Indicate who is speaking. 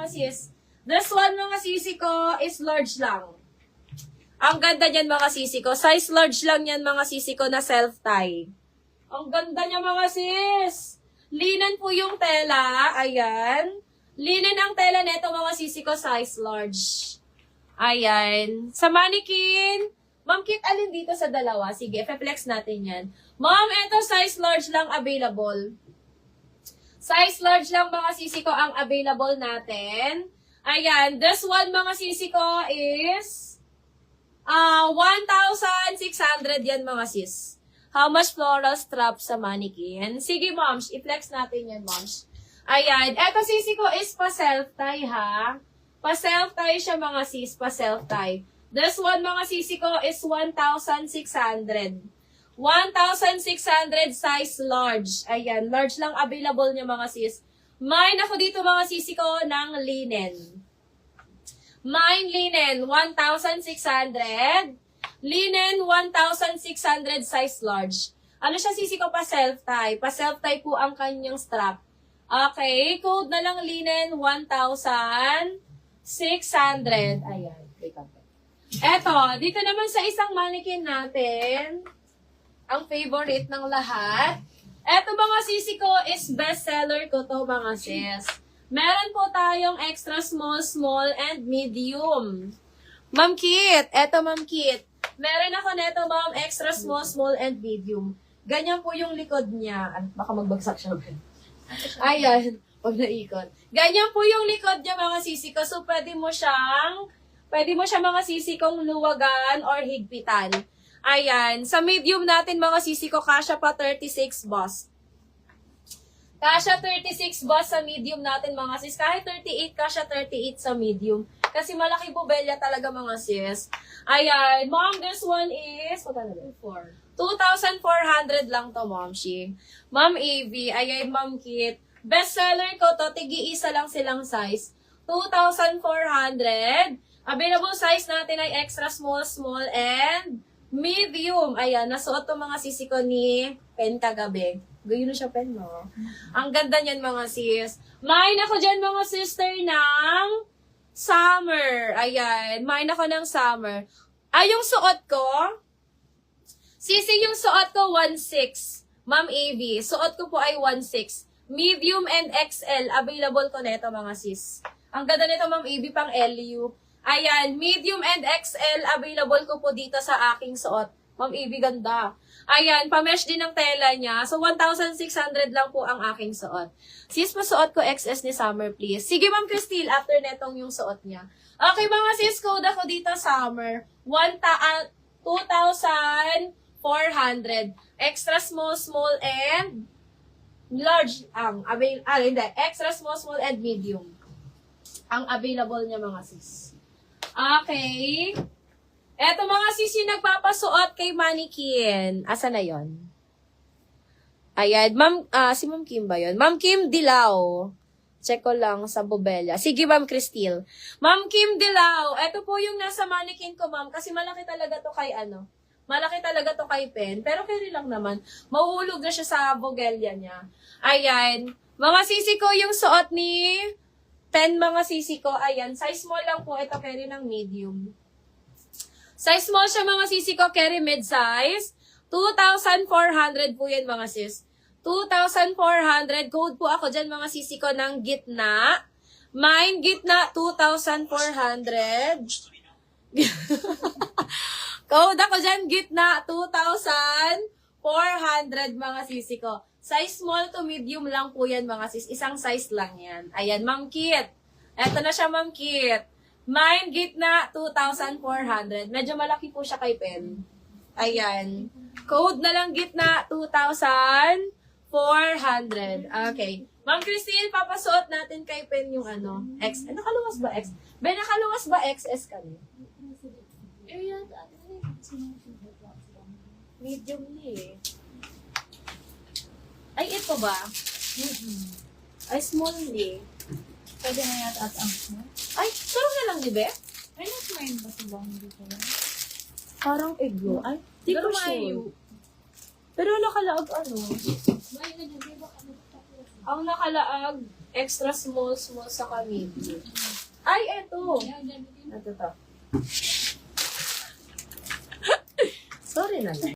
Speaker 1: mga sis. This one, mga sisi ko, is large lang. Ang ganda niyan, mga sisi ko. Size large lang yan, mga sisi ko, na self-tie. Ang ganda niya, mga sis. Linen po yung tela. Ayan. Linen ang tela nito, mga sisi ko, size large. Ayan. Sa mannequin, Ma'am Kit, alin dito sa dalawa? Sige, flex natin yan. Ma'am, ito size large lang available. Size large lang, mga sisi ko, ang available natin. Ayan. This one, mga sisi ko, is 1,600 yan, mga sis. How much floral strap sa mannequin? Sige, moms. I-flex natin yan, moms. Ayan. Eto, sisi ko, is pa-self-tie, ha? Pa-self-tie siya, mga sis. Pa-self-tie. This one, mga sisi ko, is 1,600. 1,600 size large. Ayan. Large lang available niya, mga sis. Mine ako dito, mga sisi ko, ng linen. Mine linen, 1,600. Linen, 1,600 size large. Ano siya, sisi ko, pa-self-tie. Pa-self-tie po ang kanyang strap. Okay, code na lang linen, 1,600. Ayan, wait up. Eto, dito naman sa isang mannequin natin, ang favorite ng lahat. Eto, mga sisi ko, is bestseller ko to, mga sis. Meron po tayong extra small, small, and medium. Ma'am Kit, eto, Ma'am Kit. Meron ako neto, ma'am, extra small, small, and medium. Ganyan po yung likod niya. Baka magbagsak siya. Ayan, pag naikot. Ganyan po yung likod niya, mga sisi ko. So, pwede mo siya, mga sisi kong luwagan or higpitan. Ayan. Sa medium natin, mga sisi ko, kasya pa 36 boss. Kasya 36 boss sa medium natin, mga sis. Kahit 38, kasya 38 sa medium. Kasi malaki bubelya talaga, mga sis. Ayan. Mom, this one is, magkano ba? 2,400 lang to, Mom Shi. Ma'am AV, ayan, Ma'am Kit. Bestseller ko to, tigi-isa lang silang size. 2,400. Available size natin ay extra small, small, and medium. Ayan, nasuot to, mga sisi ko ni Pen kagabi. Gayun na siya, Pen, no? Ang ganda niyan, mga sis. Mine ako dyan, mga sister, ng summer. Ayan, mine ako ng summer. Ay, yung suot ko, sisi, yung suot ko, 1.6. Ma'am AV, suot ko po ay 1.6. Medium and XL, available ko neto, mga sis. Ang ganda nito, Ma'am AV, pang LU. Ayan, medium and XL, available ko po dito sa aking suot. Ma'am AV, ganda. Ayan, pa-mesh din ang tela niya. So, 1,600 lang po ang aking suot. Sis, pasuot ko XS ni Summer, please. Sige, Ma'am Cristil, after netong yung suot niya. Okay, mga sis, code ako dito, Summer. 2,400. Extra small, small, and large. Hindi. Extra small, small, and medium. Ang available niya, mga sis. Okay. Eto, mga sis, yung nagpapasuot kay mannequin. Asa na yon? Ayan. Si Ma'am Kim ba yun? Ma'am Kim Dilaw. Check ko lang sa Bobella. Sige, Ma'am Cristil. Ma'am Kim Dilaw. Eto po yung nasa mannequin ko, ma'am. Kasi malaki talaga to kay Malaki talaga to kay Pen. Pero carry lang naman. Mahuhulog na siya sa Bogelia niya. Ayan. Mga sisi ko, yung suot ni Pen, mga sisi ko. Ayan. Size small lang po. Ito carry ng medium. Size small siya, mga sisi ko, carry mid-size. 2,400 po yan, mga sis. 2,400. Code po ako dyan, mga sisi ko, ng gitna. Mine, gitna, 2,400. Code ako dyan, gitna, 2,400, mga sisi ko. Size small to medium lang po yan, mga sis. Isang size lang yan. Ayan, Ma'am Kit. Eto na siya, Ma'am Kit. Mine, gitna, 2,400. Medyo malaki po siya kay Pen. Ayan. Code na lang gitna, 2,400. Okay. Ma'am Christine, papasuot natin kay Pen yung X. Nakaluwas ba X? Ben, nakaluwas ba XS kami? Medium ni Ay, ito ba? Ay, small ni.
Speaker 2: Pwede na yata at ang small.
Speaker 1: Ay, sarap na lang, di ba?
Speaker 2: Ay, nag-mind ba sa bang dito lang?
Speaker 1: Parang eggo. Ay, di ko sure. Pero nakalaag
Speaker 2: May na dyan, di ba?
Speaker 1: Ang nakalaag extra small sa medium. Ay, eto. Ito to. Sorry na lang.